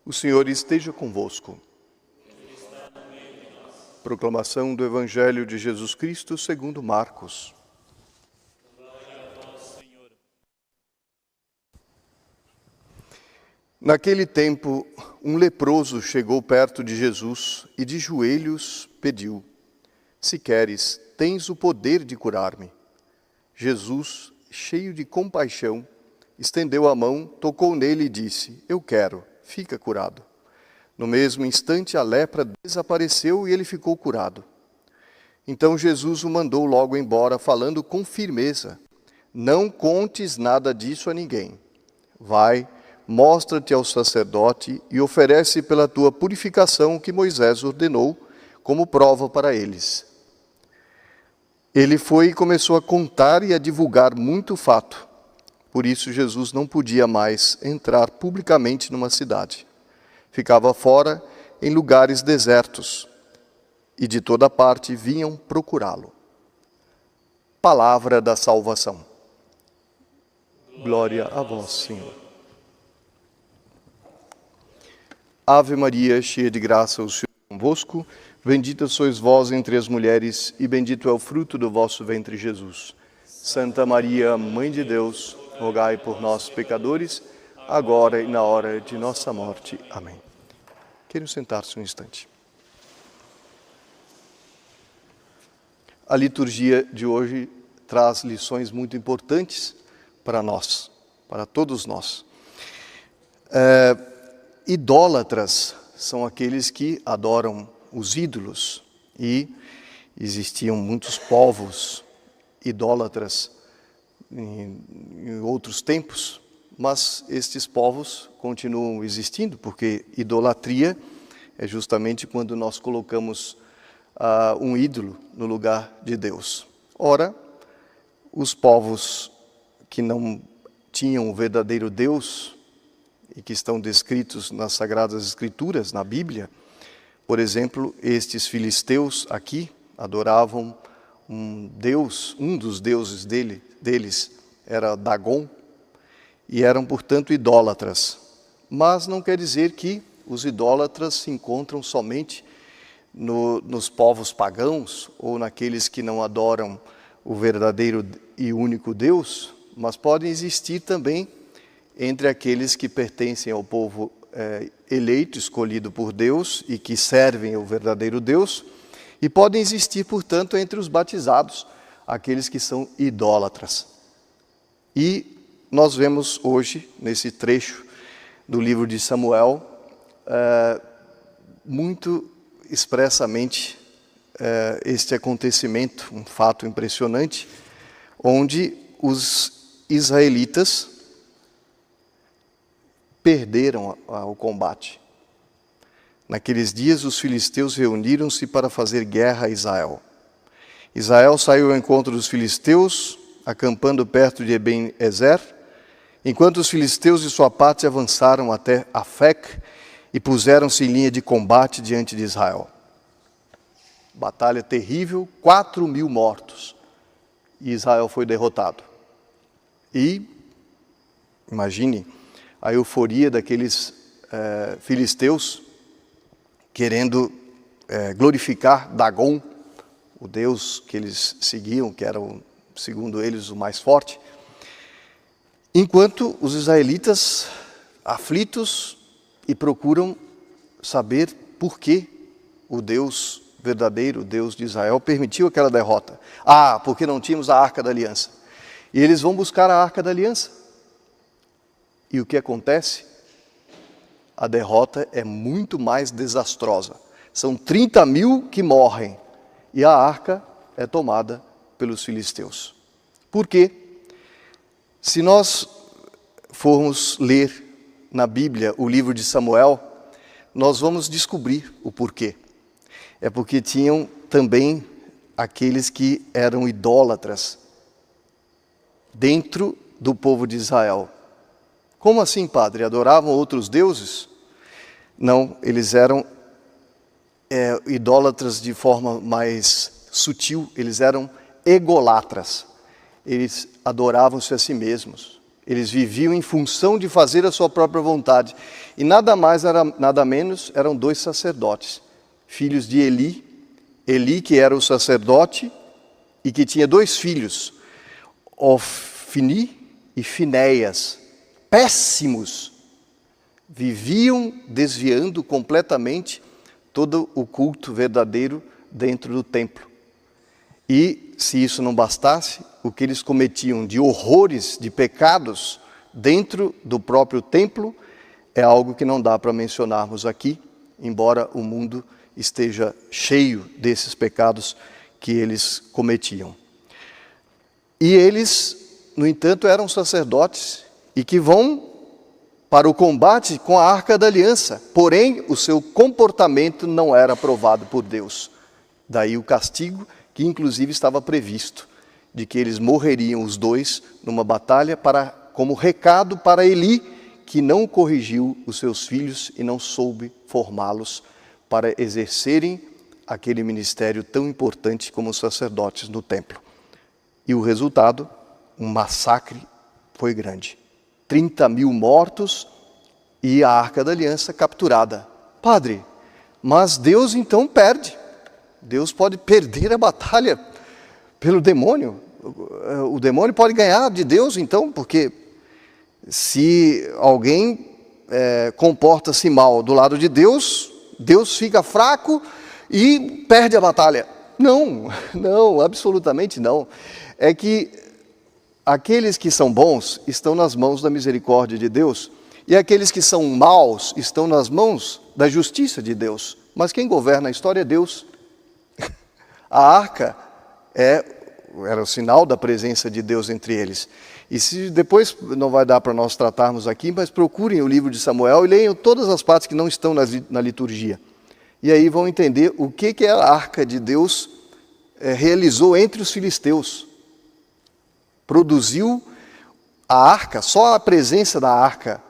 O Senhor esteja convosco. Proclamação do Evangelho de Jesus Cristo segundo Marcos. Naquele tempo, um leproso chegou perto de Jesus e de joelhos pediu: "Se queres, tens o poder de curar-me." Jesus, cheio de compaixão, estendeu a mão, tocou nele e disse: "Eu quero, fica curado." No mesmo instante, a lepra desapareceu e ele ficou curado. Então Jesus o mandou logo embora, falando com firmeza: "Não contes nada disso a ninguém. Vai, mostra-te ao sacerdote e oferece pela tua purificação o que Moisés ordenou, como prova para eles." Ele foi e começou a contar e a divulgar muito fato. Por isso Jesus não podia mais entrar publicamente numa cidade. Ficava fora em lugares desertos, e de toda parte vinham procurá-lo. Palavra da salvação. Glória a vós, Senhor. Ave Maria, cheia de graça, o Senhor é convosco. Bendita sois vós entre as mulheres, e bendito é o fruto do vosso ventre, Jesus. Santa Maria, Mãe de Deus, rogai por nós, pecadores, agora e na hora de nossa morte. Amém. Queiram sentar-se um instante. A liturgia de hoje traz lições muito importantes para nós, para todos nós. Idólatras são aqueles que adoram os ídolos, e existiam muitos povos idólatras em outros tempos, mas estes povos continuam existindo, porque idolatria é justamente quando nós colocamos um ídolo no lugar de Deus. Ora, os povos que não tinham o verdadeiro Deus e que estão descritos nas Sagradas Escrituras, na Bíblia, por exemplo, estes filisteus aqui adoravam um deus, um dos deuses deles era Dagon, e eram, portanto, idólatras. Mas não quer dizer que os idólatras se encontram somente nos povos pagãos ou naqueles que não adoram o verdadeiro e único Deus, mas podem existir também entre aqueles que pertencem ao povo eleito, escolhido por Deus e que servem ao verdadeiro Deus, e podem existir, portanto, entre os batizados, aqueles que são idólatras. E nós vemos hoje, nesse trecho do livro de Samuel, muito expressamente este acontecimento, um fato impressionante, onde os israelitas perderam o combate. Naqueles dias, os filisteus reuniram-se para fazer guerra a Israel. Israel saiu ao encontro dos filisteus, acampando perto de Eben-ezer, enquanto os filisteus de sua parte avançaram até Afec e puseram-se em linha de combate diante de Israel. Batalha terrível, 4.000 mortos, e Israel foi derrotado. E, imagine a euforia daqueles filisteus, querendo glorificar Dagon, o deus que eles seguiam, que era, segundo eles, o mais forte, enquanto os israelitas, aflitos, e procuram saber por que o Deus verdadeiro, o Deus de Israel, permitiu aquela derrota. Porque não tínhamos a Arca da Aliança. E eles vão buscar a Arca da Aliança. E o que acontece? A derrota é muito mais desastrosa. São 30.000 que morrem, e a arca é tomada pelos filisteus. Por quê? Se nós formos ler na Bíblia o livro de Samuel, nós vamos descobrir o porquê. É porque tinham também aqueles que eram idólatras dentro do povo de Israel. Como assim, padre? Adoravam outros deuses? Não, eles eram idólatras de forma mais sutil, eles eram egolatras. Eles adoravam-se a si mesmos. Eles viviam em função de fazer a sua própria vontade. E nada mais, nada menos, eram 2 sacerdotes, filhos de Eli. Eli, que era o sacerdote e que tinha 2 filhos, Ofni e Finéias, péssimos. Viviam desviando completamente todo o culto verdadeiro dentro do templo. E, se isso não bastasse, o que eles cometiam de horrores, de pecados dentro do próprio templo, é algo que não dá para mencionarmos aqui, embora o mundo esteja cheio desses pecados que eles cometiam. E eles, no entanto, eram sacerdotes e que vão para o combate com a Arca da Aliança, porém o seu comportamento não era aprovado por Deus. Daí o castigo, que inclusive estava previsto, de que eles morreriam os 2 numa batalha como recado para Eli, que não corrigiu os seus filhos e não soube formá-los para exercerem aquele ministério tão importante como os sacerdotes no templo. E o resultado, um massacre, foi grande. 30.000 mortos e a Arca da Aliança capturada. Padre, mas Deus então perde. Deus pode perder a batalha pelo demônio. O demônio pode ganhar de Deus então, porque se alguém comporta-se mal do lado de Deus, Deus fica fraco e perde a batalha. Não, não, absolutamente não. É que aqueles que são bons estão nas mãos da misericórdia de Deus, e aqueles que são maus estão nas mãos da justiça de Deus. Mas quem governa a história é Deus. A arca era o sinal da presença de Deus entre eles. E se depois não vai dar para nós tratarmos aqui, mas procurem o livro de Samuel e leiam todas as partes que não estão na liturgia. E aí vão entender o que a arca de Deus realizou entre os filisteus. Produziu a arca, só a presença da arca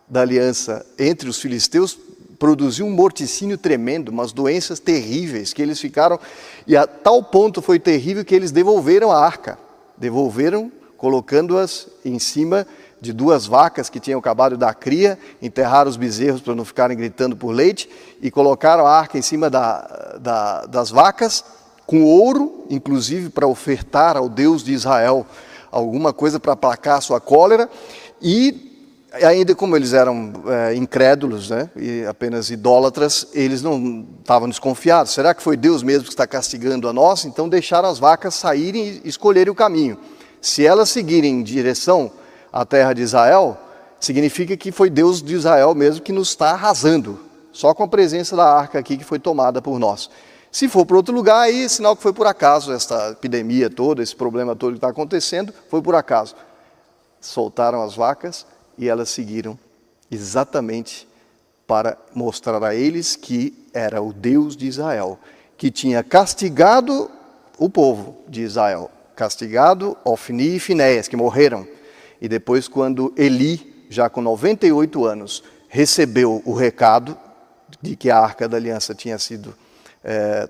da aliança entre os filisteus produziu um morticínio tremendo, umas doenças terríveis que eles ficaram, e a tal ponto foi terrível que eles devolveram a arca. Devolveram, colocando-as em cima de 2 vacas que tinham acabado de dar cria, enterraram os bezerros para não ficarem gritando por leite, e colocaram a arca em cima das vacas, com ouro, inclusive para ofertar ao Deus de Israel alguma coisa para aplacar a sua cólera, e ainda como eles eram incrédulos, né, e apenas idólatras, eles não estavam desconfiados. Será que foi Deus mesmo que está castigando a nós? Então deixaram as vacas saírem e escolherem o caminho. Se elas seguirem em direção à terra de Israel, significa que foi Deus de Israel mesmo que nos está arrasando, só com a presença da arca aqui que foi tomada por nós. Se for para outro lugar, aí é sinal que foi por acaso, essa epidemia toda, esse problema todo que está acontecendo, foi por acaso. Soltaram as vacas e elas seguiram exatamente para mostrar a eles que era o Deus de Israel, que tinha castigado o povo de Israel, castigado Ofni e Finéias, que morreram. E depois, quando Eli, já com 98 anos, recebeu o recado de que a Arca da Aliança tinha sido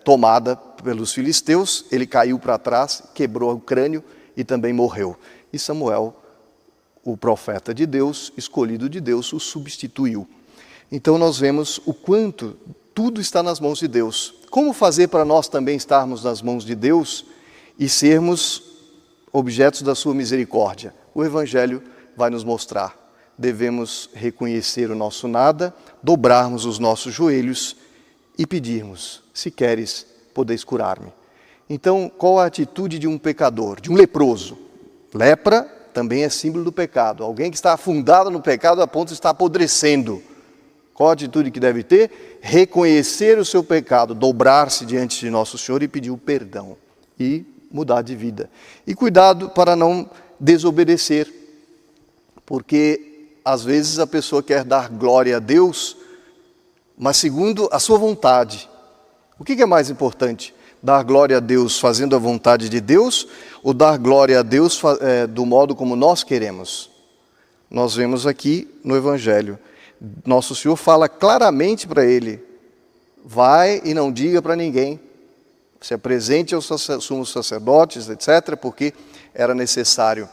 tomada pelos filisteus, ele caiu para trás, quebrou o crânio e também morreu. E Samuel, o profeta de Deus, escolhido de Deus, o substituiu. Então nós vemos o quanto tudo está nas mãos de Deus. Como fazer para nós também estarmos nas mãos de Deus e sermos objetos da sua misericórdia? O Evangelho vai nos mostrar. Devemos reconhecer o nosso nada, dobrarmos os nossos joelhos e pedirmos: se queres, podeis curar-me. Então, qual a atitude de um pecador, de um leproso? Lepra também é símbolo do pecado. Alguém que está afundado no pecado a ponto de estar apodrecendo. Qual a atitude que deve ter? Reconhecer o seu pecado, dobrar-se diante de Nosso Senhor e pedir o perdão. E mudar de vida. E cuidado para não desobedecer. Porque, às vezes, a pessoa quer dar glória a Deus, mas segundo a sua vontade. O que é mais importante? Dar glória a Deus fazendo a vontade de Deus ou dar glória a Deus do modo como nós queremos? Nós vemos aqui no Evangelho, Nosso Senhor fala claramente para ele: vai e não diga para ninguém, se apresente aos sumos sacerdotes, etc., porque era necessário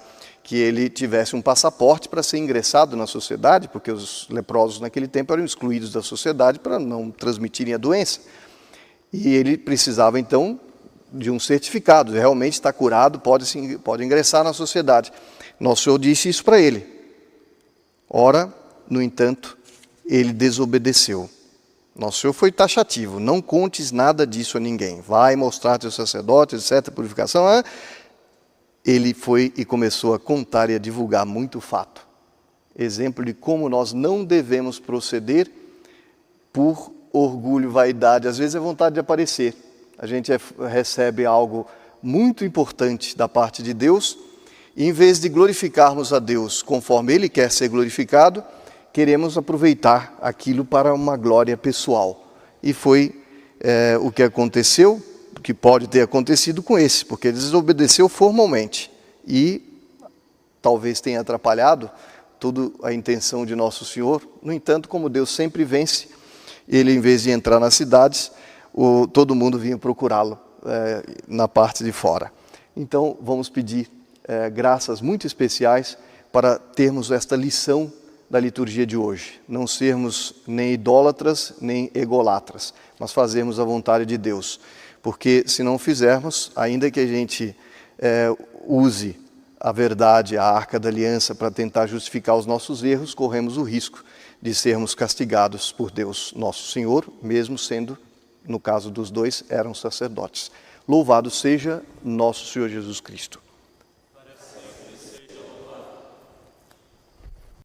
que ele tivesse um passaporte para ser ingressado na sociedade, porque os leprosos naquele tempo eram excluídos da sociedade para não transmitirem a doença. E ele precisava, então, de um certificado, realmente está curado, pode ingressar na sociedade. Nosso Senhor disse isso para ele. Ora, no entanto, ele desobedeceu. Nosso Senhor foi taxativo, não contes nada disso a ninguém. Vai mostrar-te aos sacerdotes, etc., purificação. Ele foi e começou a contar e a divulgar muito fato. Exemplo de como nós não devemos proceder por orgulho, vaidade. Às vezes é vontade de aparecer. A gente recebe algo muito importante da parte de Deus, e em vez de glorificarmos a Deus conforme Ele quer ser glorificado, queremos aproveitar aquilo para uma glória pessoal. E foi o que aconteceu, o que pode ter acontecido com esse, porque ele desobedeceu formalmente e talvez tenha atrapalhado toda a intenção de Nosso Senhor. No entanto, como Deus sempre vence, ele, em vez de entrar nas cidades, todo mundo vinha procurá-lo na parte de fora. Então, vamos pedir graças muito especiais para termos esta lição da liturgia de hoje. Não sermos nem idólatras, nem egolatras, mas fazermos a vontade de Deus. Porque se não fizermos, ainda que a gente use a verdade, a arca da aliança, para tentar justificar os nossos erros, corremos o risco de sermos castigados por Deus, nosso Senhor, mesmo sendo, no caso dos dois, eram sacerdotes. Louvado seja nosso Senhor Jesus Cristo.